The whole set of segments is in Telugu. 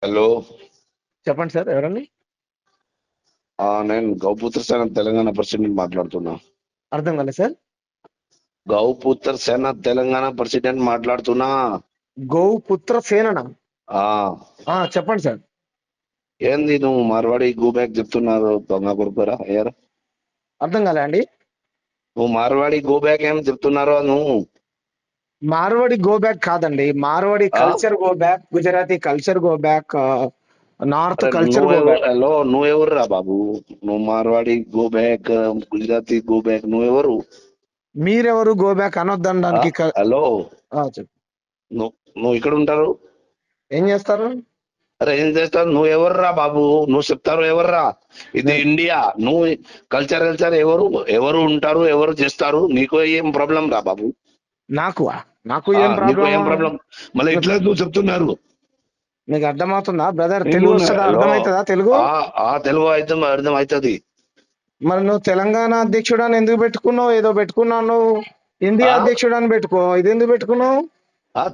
హలో. చెప్పండి సార్, ఎవరండి? నేను గౌపుత్ర సేన తెలంగాణ ప్రెసిడెంట్ మాట్లాడుతున్నా. అర్థం కాలేదు సార్. గౌపుత్ర సేన తెలంగాణ ప్రెసిడెంట్ మాట్లాడుతున్నా. గోపుత్ర సేననా? ఆ చెప్పండి సార్. ఏంది నువ్వు మార్వాడి గో బ్యాక్ చెప్తున్నారు? దొంగ కొడుకురా అయ్యారు. అర్థం కాలే అండి. నువ్వు మార్వాడి గో బ్యాక్ ఏం చెప్తున్నారో నువ్వు. మార్వాడి గో బ్యాక్ కాదండి, మార్వాడి ఆ? Culture go back, Gujarati culture go back, north అరే కల్చర్ గో నువ్వెవరు? బ్యాక్. హలో, నువ్వెవరు రా బాబు? నువ్వు Marwadi go back, Gujarati go back, నువ్వెవరు? మీరెవరు గో బ్యాక్ అనొద్దనడానికి? హలో, చెప్పు. నువ్వు నువ్వు ఇక్కడ ఉంటారు? ఏం చేస్తారు? అరే ఏం చేస్తారు? నువ్వు ఎవర్రా బాబు? నువ్వు చెప్తారు ఎవర్రా? ఇది ఇండియా. నువ్వు కల్చర్ ఎవరు ఎవరు ఉంటారు, ఎవరు చేస్తారు? నీకు ఏం ప్రాబ్లం రా బాబు? నాకు నాకు ఏం నీకు ఏం ప్రాబ్లం? ప్రాబ్లం? మళ్ళీ ఇట్లా నువ్వు చెప్తున్నారు. నీకు అర్థమవుతుందా బ్రదర్? తెలుగు వస్తుందా? అర్థమవుతుందా తెలుగు? తెలుగు అయితే అర్థం అవుతుంది. మరి నువ్వు తెలంగాణ అధ్యక్షుడు అని ఎందుకు పెట్టుకున్నావు? ఏదో పెట్టుకున్నావు నువ్వు. ఇండియా అధ్యక్షుడు అని పెట్టుకో. ఇది ఎందుకు పెట్టుకున్నావు?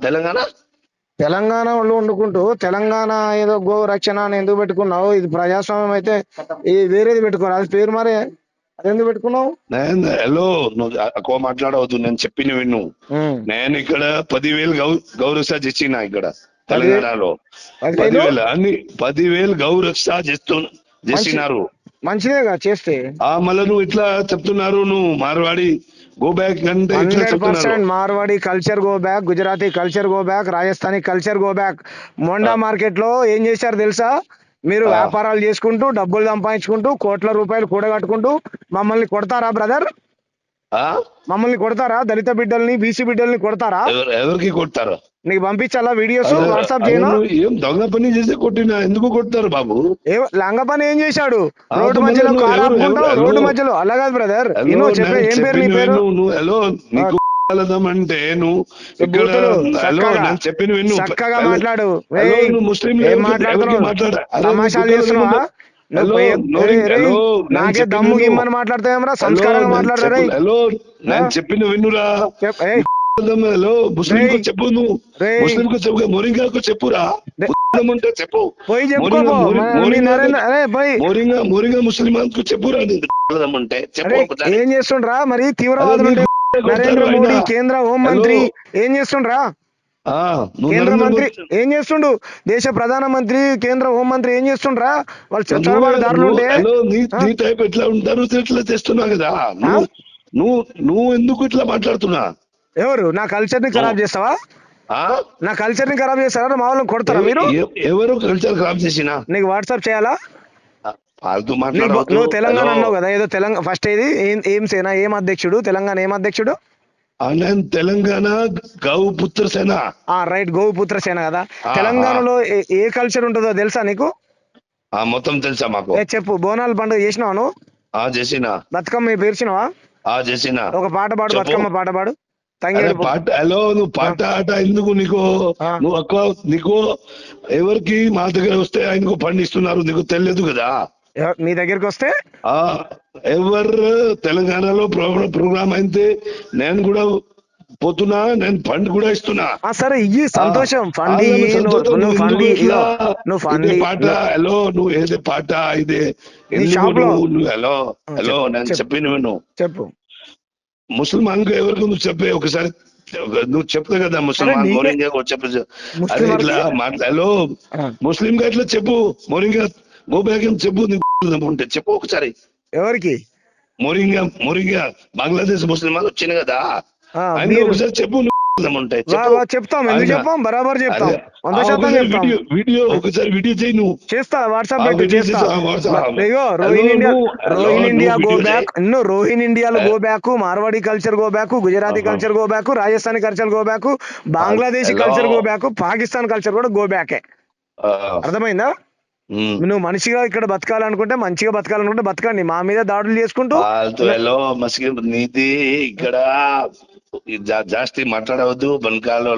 తెలంగాణ తెలంగాణ వాళ్ళు వండుకుంటూ తెలంగాణ ఏదో గో రక్షణ అని ఎందుకు పెట్టుకున్నావు? ఇది ప్రజాస్వామ్యం అయితే వేరేది పెట్టుకోరు, అది పేరు మరే. అది ఎందుకు పెట్టుకున్నావు? హలో, నువ్వు ఎక్కువ మాట్లాడవద్దు. నేను చెప్పిన విను. నేను ఇక్కడ 10,000 గౌరక్ష చేసిన ఇక్కడ తెలంగాణలో. 10,000 అన్ని 10,000 గౌరక్ష చేసినారు. మంచిదేగా చేస్తే. మళ్ళీ నువ్వు ఇట్లా చెప్తున్నారు. నువ్వు మార్వాడి గో బ్యాక్ అంటే 100% Marwadi culture go back, Gujarati culture go back, Rajasthani culture go back. Monda market లో ఏం చేశారు తెలుసా? మీరు వ్యాపారాలు చేసుకుంటూ డబ్బులు సంపాదించుకుంటూ కోట్ల రూపాయలు కూడగట్టుకుంటూ మమ్మల్ని కొడతారా బ్రదర్? మమ్మల్ని కొడతారా? దళిత బిడ్డల్ని, బీసీ బిడ్డల్ని కొడతారా? ఎవరికి కొడతారు? నీకు పంపించాలా వీడియోస్? వాట్సాప్ చేయను. ఏం దొంగ పని చేసి కొట్టినా ఎందుకు కొడతారు బాబు? లంగ పని ఏం చేశాడు? రోడ్డు మధ్యలో కారు ఆపుకుంటావు, రోడ్డు మధ్యలో. అలా కాదు బ్రదర్, చెప్పే. ఏం పేరు నీ పేరు? అంటే నువ్వు ఇక్కడ చెప్పిన విను. చక్కగా మాట్లాడు. ముస్లిం ఏం మాట్లాడుతున్నావు? తమాషాలు చేస్తున్నావా? నాకే దమ్ము గిమ్మని మాట్లాడతావేమరా? సంస్కారంగా మాట్లాడరా? నేను చెప్పిన విన్నురా. హలో, ముస్లిం కు చెప్పు. నువ్వు ముస్లిం కు చెప్పు, మోరింగాకు చెప్పురా. అంటే చెప్పు. మోరింగా ముస్లిమాన్ చెప్పురా. అంటే చెప్పు. ఏం చేస్తుండ్రా మరి? తీవ్రవాదులు నరేంద్ర మోడీ కేంద్ర హోంమంత్రి ఏం చేస్తుండ్రా? కేంద్ర మంత్రి ఏం చేస్తుండు? దేశ ప్రధానమంత్రి, కేంద్ర హోంమంత్రి ఏం చేస్తుండ్రా? వాళ్ళు చొరబాటుదారులు ఉంటే ఎట్లా ఉంటారు? ఇట్లా చేస్తున్నా కదా. నువ్వు ఎందుకు ఇట్లా మాట్లాడుతున్నా? ఎవరు? నా కల్చర్ ని ఖరాబ్ చేస్తావా? నా కల్చర్ ని ఖరాబ్ చేస్తారా? మా వాళ్ళని కొడతారా మీరు? ఎవరు కల్చర్ ఖరాబ్ చేసినా? నీకు వాట్సాప్ చేయాలా? నువ్వు తెలంగాణ అన్నావు కదా, ఏదో తెలంగాణ ఫస్ట్ ఏది ఏం సేన, ఏం అధ్యక్షుడు? తెలంగాణ ఏం అధ్యక్షుడు? తెలంగాణ గౌపుత్ర సేన. రైట్, గౌపుత్ర సేన కదా. తెలంగాణలో ఏ కల్చర్ ఉంటుందో తెలుసా నీకు? మొత్తం తెలుసా మాకు. చెప్పు. బోనాల పండుగ చేసినావా నువ్వు? చేసిన. బతుకమ్మ పేర్చినావా? చేసిన. ఒక పాట పాడు, బతుకమ్మ పాట పాడు. పాట. హలో, నువ్వు పాట ఆట ఎందుకు నీకు? నువ్వు ఎక్కువ నీకు ఎవరికి మా దగ్గర వస్తే ఆయనకు పండిస్తున్నారు, నీకు తెలియదు కదా. మీ దగ్గరికి వస్తే ఎవరు తెలంగాణలో ప్రోగ్రామ్ అయితే నేను కూడా పోతున్నా, నేను ఫండ్ కూడా ఇస్తున్నా. సరే, ఇయ్యి, సంతోషం. పాట. హలో, నువ్వు ఏదే పాట ఇదే? హలో హలో, నేను చెప్పిన చెప్పు. ముసల్మాన్ కు ఎవరికి నువ్వు చెప్పే ఒకసారి. నువ్వు చెప్తావు కదా ముసల్మాన్ మోరింగా చెప్పు. అదే ఇట్లా హలో, ముస్లిం గా ఇట్లా చెప్పు. మోరింగా గో బ్యాక్ అని చెప్పు. ఉంటే చెప్పు ఒకసారి. ఎవరికి? మోరింగా బంగ్లాదేశ్ ముస్లిం వచ్చింది కదా, ఆయన ఒకసారి చెప్పు. చెప్తాం, ఎందుకు చెప్పాం? బరాబర్ చెప్తాం, 100% చెప్తాం. వీడియో ఒకసారి వీడియో చేయి. నువ్వు చేస్తా, WhatsApp Rohingya go back, రోహిన్ ఇండియాలో go back, Marwari culture go back, Gujarati culture go back, Rajasthani culture go back, Bangladeshi culture go back, Pakistan culture కూడా గో బ్యాకే. అర్థమైందా? నువ్వు మనిషిగా ఇక్కడ బతకాలనుకుంటే, మంచిగా బతకాలనుకుంటే బతకండి. మా మీద దాడులు చేసుకుంటూ నీతి ఇక్కడ జాస్తి మాట్లాడవద్దు. బనకాలు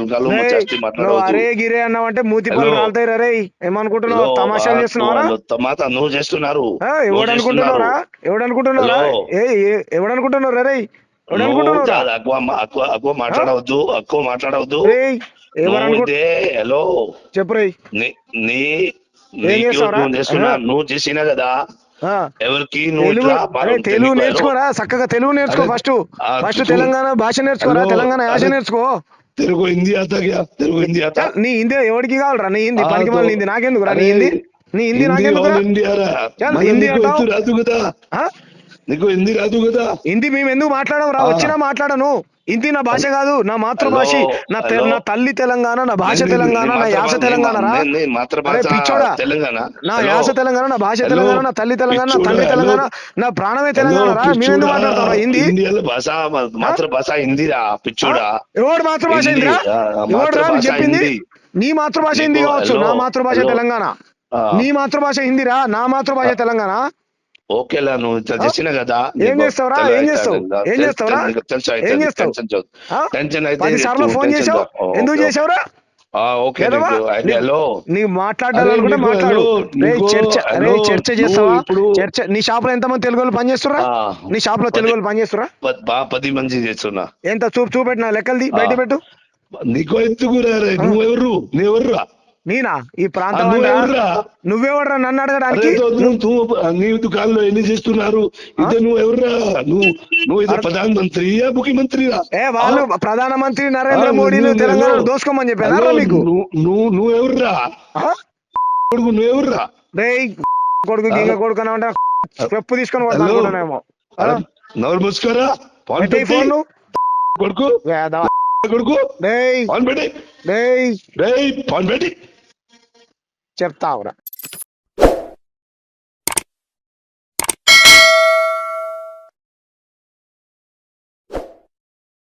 జాస్తి మాట్లాడవద్దు. అరే గిరే అన్నావంటే మూతి పనులు రాలుతాయి. రే, ఏమనుకుంటున్నావు? తమాషాలు చేస్తున్నారా? నువ్వు చేస్తున్నారు. ఎవడనుకుంటున్నారా? రే, ఎక్కువ మాట్లాడవద్దు. హలో, చెప్పు. నీ నీకు చేస్తావురా? నువ్వు చేస్తున్నా, నువ్వు చేసినా కదా ఆ. ఎవరికి నువ్వు తెలుగు ఇట్లా అరే తెలుగు నేర్చుకోరా, చక్కగా తెలుగు నేర్చుకో. అరే, ఫస్ట్ ఫస్ట్ तू- తెలంగాణ భాష నేర్చుకోరా, हेलो, తెలంగాణ యాస अरे నేర్చుకో. तेरे को हिंदी आता क्या? तेरे को हिंदी आता? చల్, నీ హిందీ ఎవరికి కావాలరా? నీ హిందీ हाँ, పనికి तो మళ్ళీ హిందీ నాకెందుకురా? నీ अरे హిందీ నీ హిందీ हिंदी నాకెందుకురా? ऑल इंडिया रा चल, मला हिंदी నీకు हटाओ। ఎత్తు రాదు కదా, ఆ? నీకు హిందీ రాదు కదా. హిందీ మేము ఎందుకు మాట్లాడడం రా? ఆ. వచ్చినా మాట్లాడను. హిందీ నా భాష కాదు, నా మాతృభాష. హలో. నా తల్లి తెలంగాణ, నా భాష తెలంగాణ, నా యాస తెలంగాణ రా. అరే మాతృభాష పిచ్చోడా, తెలంగాణ. నా హలో. యాస తెలంగాణ, నా భాష హలో. తెలంగాణ, నా తల్లి తెలంగాణ, నా తండ్రి పిచ్చోడా, తెలంగాణ, హలో. నా ప్రాణమే హలో, తెలంగాణ రా. మేము ఎందుకు పిచ్చోడా, మాట్లాడతాం హిందీ? ఇండియాలో భాష మాతృభాష హిందీరా పిచ్చోడా. ఎవడు మాతృభాష హిందీ, హిందీరా? ఆ, ఎవడు రా మాతృభాష చెప్పింది? హిందీ. నీ మాతృభాష నీకు- హిందీ కావచ్చు, హలో, నా మాతృభాష హలో. తెలంగాణ. ఆ. నీ మాతృభాష హిందీరా, నా మాతృభాష తెలంగాణ. ఓకేలా నువ్వు ఇట్లా చేసినా కదా. ఏం చేస్తావురా? ఏం చేస్తావు? ఏం చేస్తావురా? ఏం చేస్తావు? టెన్షన్ అయితే 10 సార్లు ఫోన్ చేసావు, ఎందుకు చేసావురా? ఓకే ఏదవా? హలో. నీకు మాట్లాడాలనుకుంటే నీకు- మాట్లాడు. హలో, రే నీకు- చర్చ, రే హలో, చర్చ నువ్వు చేస్తావా? ఇప్పుడు- చర్చ. నీ షాప్ లో ఎంతమంది తెలుగు వాళ్ళు పనిచేస్తురా? ఆ, నీ షాప్ లో తెలుగు వాళ్ళు పనిచేస్తురా? 10 మంది చేస్తున్నా. ఎంత చూపెట్టిన లెక్కలది బయట పెట్టు. నీకు ఎందుకురా రే? నువ్వెవర్రా? నేనా ఈ ప్రాంతం నువ్వెవర్రా? నువ్వెవడరా నన్ను అరే అడగడానికి? నీ దుకాణంలో ఎన్ని చేస్తున్నారు? ఇదే నువ్వు ఎవర్రా? నువ్వు ఇది ప్రధానమంత్రియా ముఖ్యమంత్రిరా? ఏ వాళ్ళు ప్రధానమంత్రి నరేంద్ర మోడీని తెలంగాణ దోసుకోమని చెప్పారా మీకు? నువ్వు ఎవర్రా కొడుకు? నువ్వు ఎవర్రా? రే కొడుకు గింగ కొడుకు అని అంటే చెప్పు తీసుకొని హలో. కొడుతున్నానేమో. నోరు మూసుకోరా. ఫోన్ పెట్టేయ్ పెట్టి ఫోన్. కొడుకు కొడుకు రేయ్ ఫోన్ పెట్టి రేయ్ రేయ్ ఫోన్ పెట్టి చెప్తావురా.